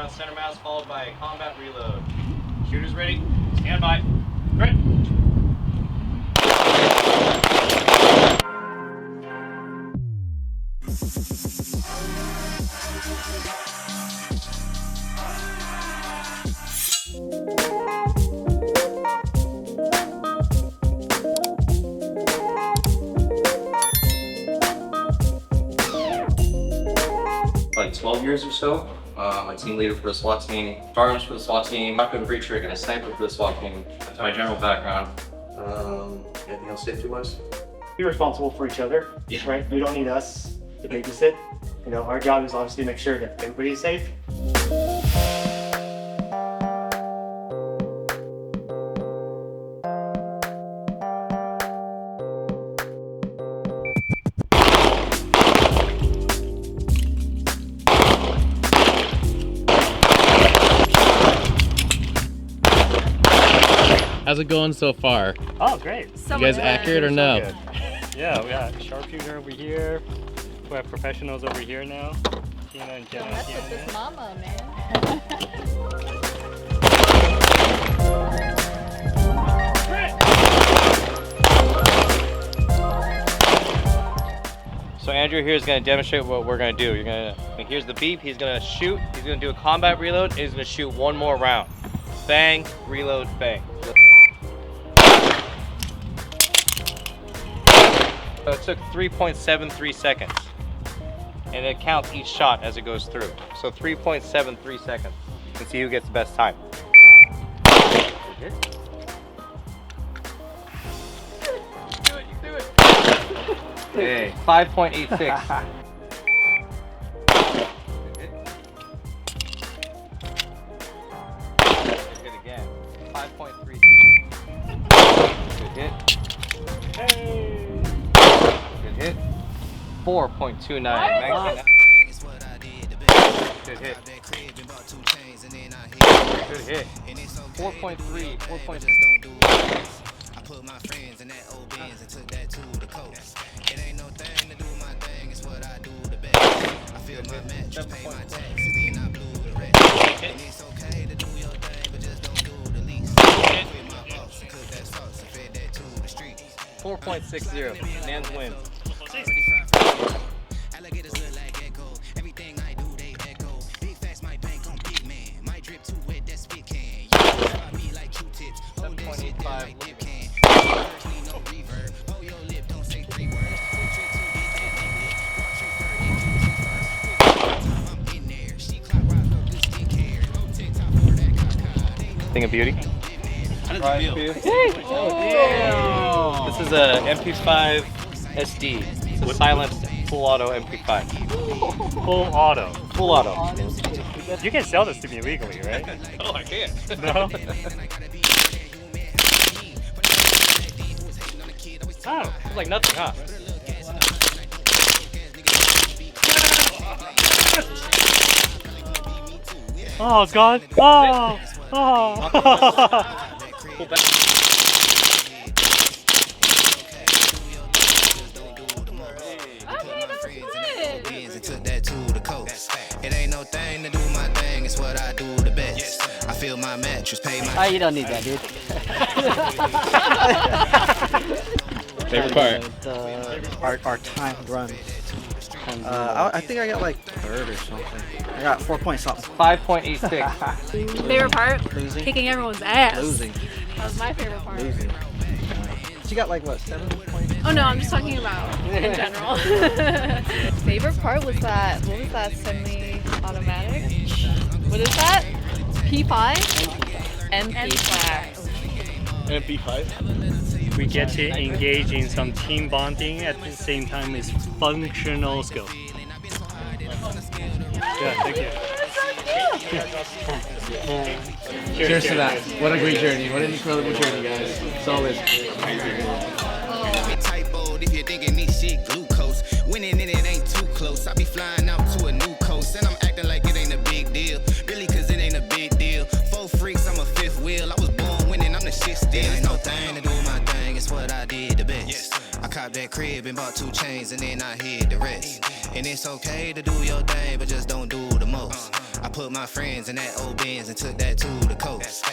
round center mass followed by a combat reload. Shooters ready? Stand by. Ready. Like 12 years or so. I'm a team leader for the SWAT team, firearms for the SWAT team, shotgun breach rig, and a sniper for the SWAT team. That's my general background. Anything else safety-wise? Be responsible for each other, right? You don't need us to babysit. You know, our job is obviously to make sure that everybody's safe. How's it going so far? Oh, great. You guys accurate or no? Yeah, we got sharpshooter over here. We have professionals over here now. Tina and Jenna. Don't mess with this mama, man. So Andrew here is going to demonstrate what we're going to do. You're going to, like, here's the beep. He's going to shoot. He's going to do a combat reload. And he's going to shoot one more round. Bang, reload, bang. So it took 3.73 seconds. And it counts each shot as it goes through. So 3.73 seconds. And see who gets the best time. You do it, you do it. Hey, 5.86. Good again. 5.3. Good hit. Hey! Good hit. 4.29. Max. Good hit. Good hit. 4.3. 4.6. I put my friends in that old Benz and took that to the coast. It ain't no thing to do my thing, it's what I do the best. I feel my mattress, pay my taxes, then I blew the rest. And it's okay to do your thing, but just don't do the least. With my boss and cook that sauce and fed that to the streets. 4.60. Nans win. Alligators look like echo. Everything I do, they echo. Big facts, my bank on big man. My drip too wet, that spit can. You try me like Q-tips. Hold that shit down like dip can. Words need no reverb. Hold your lip, don't say 3 words. Quick trick to get that big lip. Watch your fur, then Q-tip first. Quick time, I'm in there. She clock rock her good skincare. No TikTok for that caca. Thing of beauty. How does it feel? Oh, this is a MP5 SD. It's a silenced full auto MP5. Full auto. Full auto. You can sell this to me legally, right? Oh, I can't. No? Oh. It's like nothing, huh? Oh, God. Oh. Oh. Pull back. Took that to the coast. It ain't no thing to do my thing, it's what I do the best. I feel my mattress, pay my. Oh, you don't need that, dude. Favorite part? Our time run. I think I got like third or something. I got 4 point something. 5.86. Favorite part? Losing. Kicking everyone's ass. Losing. That was my favorite part. Losing. She got like what, 7 points? Oh no, I'm just talking about in general. Favorite part was that, what was that, semi-automatic? What is that? P5? MP5. MP5? We get to engage in some team bonding at the same time as functional skill. Yeah, thank you. Cheers to that. What a great journey. What an incredible journey, guys. Solid. Typoed if you're thinking this shit glucose. Winning and it ain't too close. I be flying out to a new coast and I'm acting like it ain't a big deal. Really, cause it ain't a big deal. 4 freaks, I'm a 5th wheel. I was born winning, I'm the shit still. Ain't no thing to do my thing, it's what I did the best. I copped that crib and bought 2 chains and then I hid the rest. And it's okay to do your thing, but just don't do the most. I put my friends in that old Benz and took that to the coast.